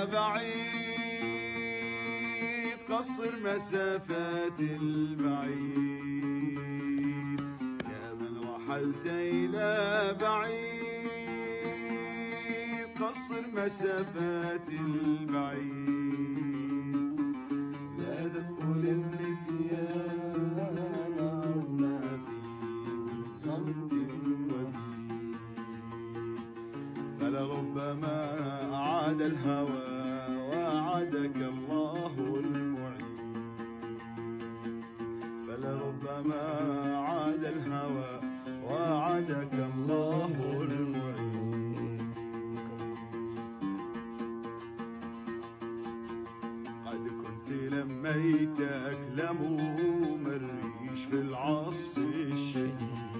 بعيد قصر مسافات البعيد، يا من رحلت إلى بعيد قصر مسافات البعيد. لا تدخل النسيان ما في صمت ودين، فلربما أعاد الهوى وأعادك الله المعين، فلربما أعاد الهوى وأعادك الله المعين. قد كنت لميتك لموم الريش في العصف